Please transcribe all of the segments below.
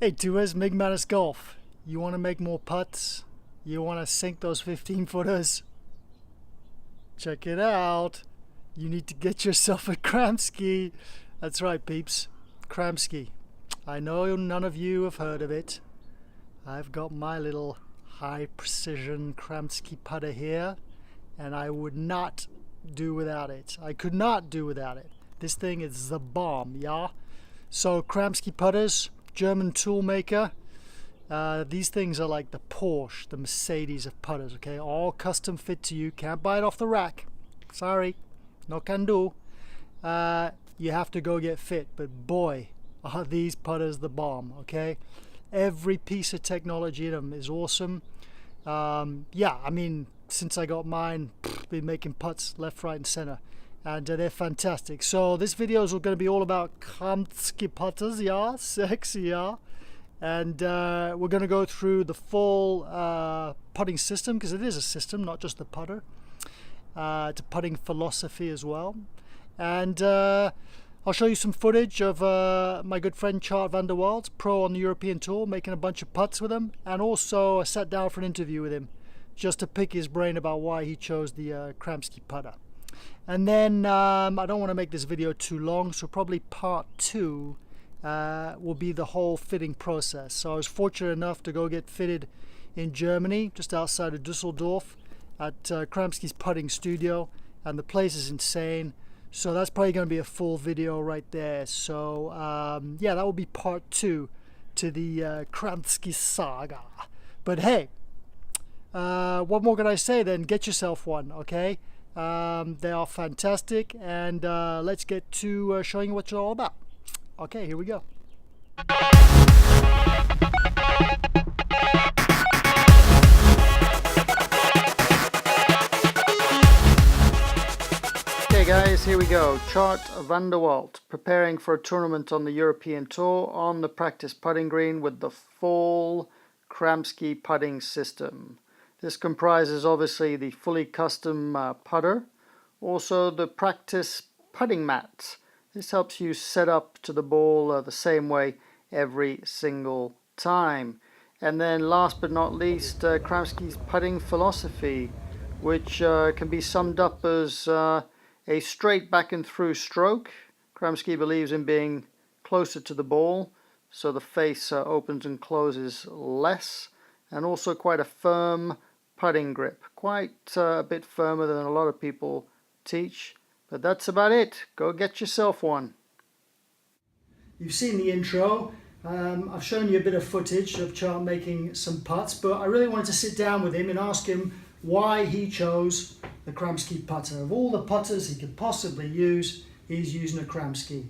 Hey, Tuas, Mig Manus Golf. You want to make more putts? You want to sink those 15 footers? Check it out. You need to get yourself a Kramski. That's right, peeps. Kramski. I know none of you have heard of it. I've got my little high precision Kramski putter here, and I would not do without it. I could not do without it. This thing is the bomb, yeah? So, Kramski putters, German tool maker. These things are like the Porsche, the Mercedes of putters, okay? All custom fit to you. Can't buy it off the rack. Sorry, no can do. You have to go get fit, but boy, are these putters the bomb, okay? Every piece of technology in them is awesome. Yeah, I mean, since I got mine, been making putts left, right, and center. And they're fantastic. So this video is going to be all about Kramski putters, yeah, sexy, yeah. And we're going to go through the full putting system, because it is a system, not just the putter. It's a putting philosophy as well. And I'll show you some footage of my good friend Chart van der Waals, pro on the European Tour, making a bunch of putts with him. And also I sat down for an interview with him, just to pick his brain about why he chose the Kramski putter. And then I don't want to make this video too long, so probably part 2 will be the whole fitting process. So I was fortunate enough to go get fitted in Germany, just outside of Dusseldorf, at Kramski's putting studio, and the place is insane. So that's probably going to be a full video right there. So yeah, that will be part 2 to the Kramski saga. But hey, what more can I say then? Get yourself one, okay? They are fantastic, and let's get to showing you what it's all about. Okay, here we go. Okay guys, here we go. Chart van der Waals preparing for a tournament on the European Tour on the practice putting green with the full Kramski putting system. This comprises obviously the fully custom putter, also the practice putting mat. This helps you set up to the ball the same way every single time. And then last but not least, Kramski's putting philosophy, which can be summed up as a straight back and through stroke. Kramski believes in being closer to the ball, so the face opens and closes less, and also quite a firm putting grip, quite a bit firmer than a lot of people teach. But that's about it. Go get yourself one. You've seen the intro. I've shown you a bit of footage of Chart making some putts, but I really wanted to sit down with him and ask him why he chose the Kramski putter. Of all the putters he could possibly use, he's using a Kramski.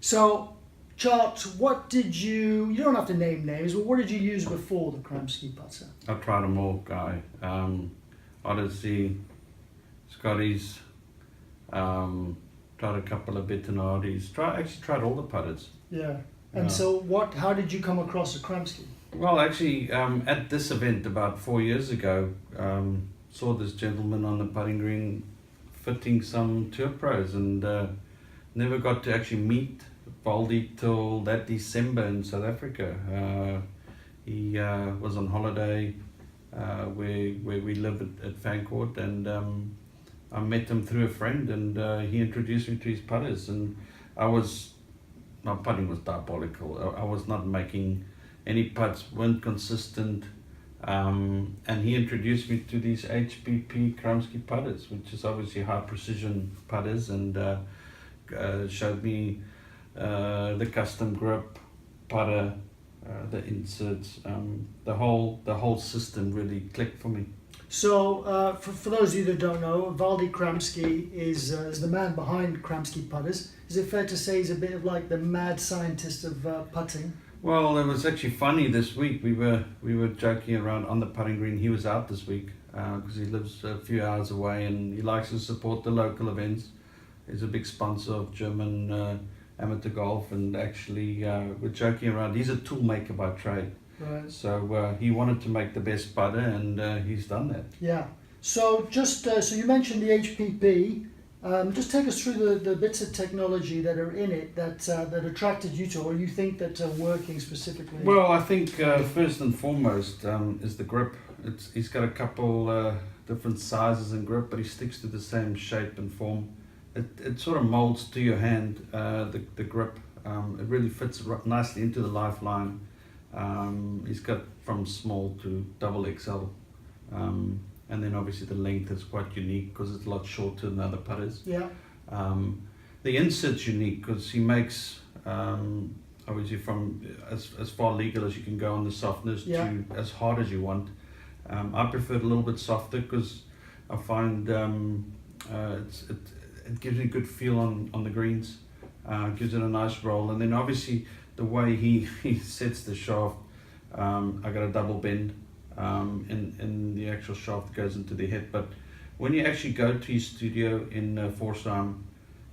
So, Chart, what did you don't have to name names, but what did you use before the Kramski putter? I tried them all, Guy. Odyssey, Scotties, tried a couple of Bettinardi's, actually tried all the putters. Yeah. And so how did you come across a Kramski? Well, actually, at this event about 4 years ago, saw this gentleman on the putting green fitting some tour pros, and never got to actually meet Baldy till that December in South Africa. He was on holiday where we live at Fancourt, and I met him through a friend, and he introduced me to his putters, and my putting was diabolical. I was not making any putts, weren't consistent, and he introduced me to these HPP Kramski putters, which is obviously high precision putters, and showed me the custom grip putter, the inserts, the whole system really clicked for me. So for those of you that don't know, Valdi Kramski is the man behind Kramski putters. Is it fair to say he's a bit of like the mad scientist of putting? Well, it was actually funny this week. We were joking around on the putting green. He was out this week because he lives a few hours away, and he likes to support the local events. He's a big sponsor of German amateur golf, and actually we're joking around. He's a tool maker by trade. Right. So he wanted to make the best putter, and he's done that. Yeah. So just so you mentioned the HPP. Just take us through the bits of technology that are in it that attracted you to, or you think that are working specifically. Well, I think first and foremost is the grip. He's got a couple different sizes and grip, but he sticks to the same shape and form. It sort of molds to your hand, the grip. It really fits nicely into the lifeline. He's got from small to double XL. And then obviously the length is quite unique because it's a lot shorter than other putters. Yeah. The insert's unique because he makes obviously from as far legal as you can go on the softness to as hard as you want. I prefer it a little bit softer because I find it gives me a good feel on the greens. Gives it a nice roll, and then obviously the way he sets the shaft. I got a double bend. In the actual shaft that goes into the head, but when you actually go to his studio in Forsheim,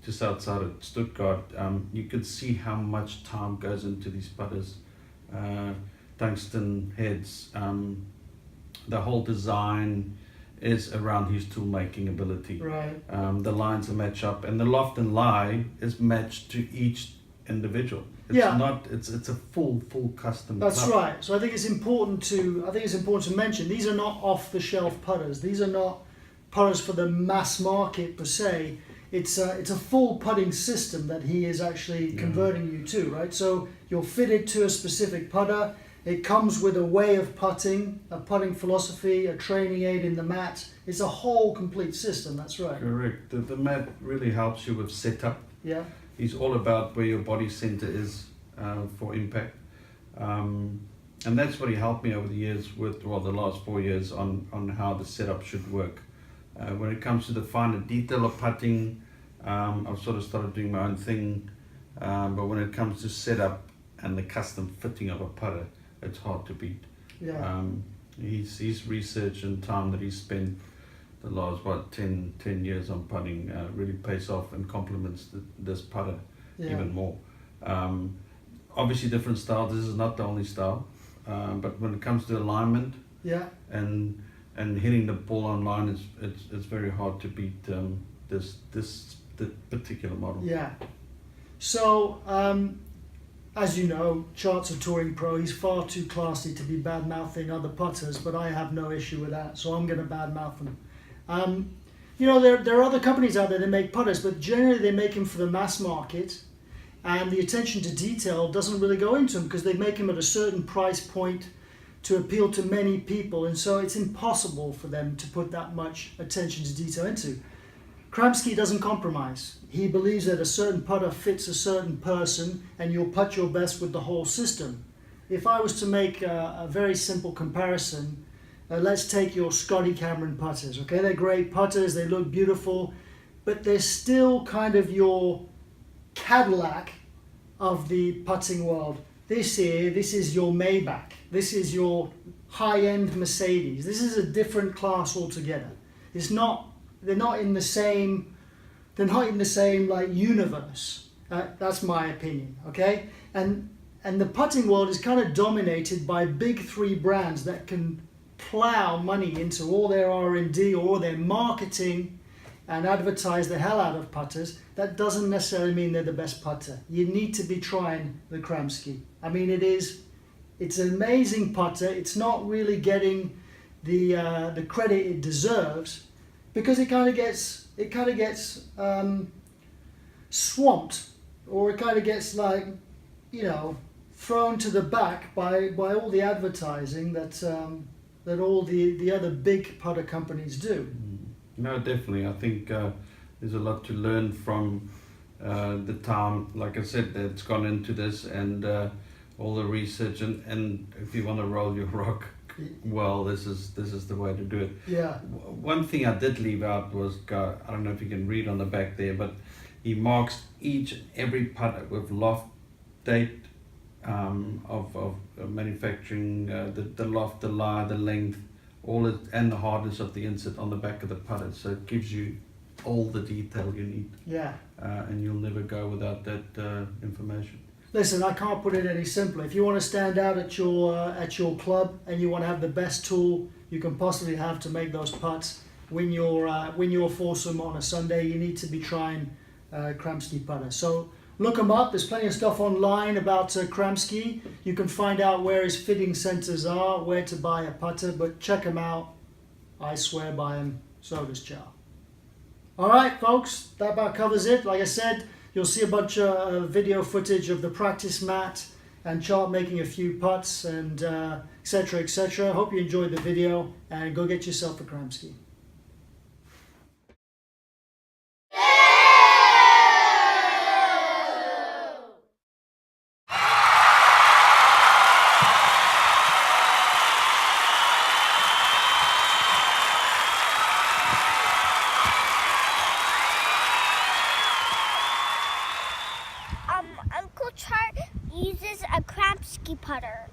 just outside of Stuttgart, you could see how much time goes into these putters. Tungsten heads, the whole design is around his tool making ability. Right. The lines are match up, and the loft and lie is matched to each individual. It's a full custom. That's right. So I think it's important to mention these are not off the shelf putters. These are not putters for the mass market per se. It's a full putting system that he is actually converting you to, right? So you're fitted to a specific putter. It comes with a way of putting, a putting philosophy, a training aid in the mat. It's a whole complete system. That's right. Correct. The mat really helps you with setup. Yeah. He's all about where your body center is for impact. And that's what he helped me over the years with, well, the last 4 years on how the setup should work. When it comes to the finer detail of putting, I've sort of started doing my own thing. But when it comes to setup and the custom fitting of a putter, it's hard to beat. Yeah. His research and time that he's spent the last 10 years on putting really pays off and complements this putter even more. Obviously different styles. This is not the only style, but when it comes to alignment and hitting the ball on line, it's very hard to beat the particular model. Yeah. So as you know, Chart's a touring pro. He's far too classy to be bad-mouthing other putters, but I have no issue with that, so I'm going to bad-mouth them. There are other companies out there that make putters, but generally they make them for the mass market, and the attention to detail doesn't really go into them because they make them at a certain price point to appeal to many people, and so it's impossible for them to put that much attention to detail into. Kramski doesn't compromise. He believes that a certain putter fits a certain person and you'll putt your best with the whole system. If I was to make a very simple comparison, let's take your Scotty Cameron putters, okay? They're great putters, they look beautiful, but they're still kind of your Cadillac of the putting world. This is your Maybach. This is your high-end Mercedes. This is a different class altogether. They're not in the same like universe. That's my opinion, okay? And the putting world is kind of dominated by big three brands that can plow money into all their R&D or all their marketing and advertise the hell out of putters. That doesn't necessarily mean they're the best putter. You need to be trying the Kramski. I mean, it's an amazing putter. It's not really getting the credit it deserves because it kind of gets swamped, or it kind of gets thrown to the back by all the advertising that all the other big putter companies do. No, definitely. I think there's a lot to learn from the time, like I said, that's gone into this and all the research and if you want to roll your rock, well, this is the way to do it. Yeah. One thing I did leave out was, I don't know if you can read on the back there, but he marks each and every putter with loft date of manufacturing, the loft, the lie, the length, all it, and the hardness of the insert on the back of the putter. So it gives you all the detail you need. Yeah. And you'll never go without that information. Listen, I can't put it any simpler. If you want to stand out at your club and you want to have the best tool you can possibly have to make those putts, when you're foursome on a Sunday, you need to be trying Kramski putter. So look him up. There's plenty of stuff online about Kramski. You can find out where his fitting centers are, where to buy a putter, but check him out. I swear by him. So does Chow. All right, folks, that about covers it. Like I said, you'll see a bunch of video footage of the practice mat and Chart making a few putts and etc. etc. Hope you enjoyed the video and go get yourself a Kramski. Uncle Chart uses a Kramski putter.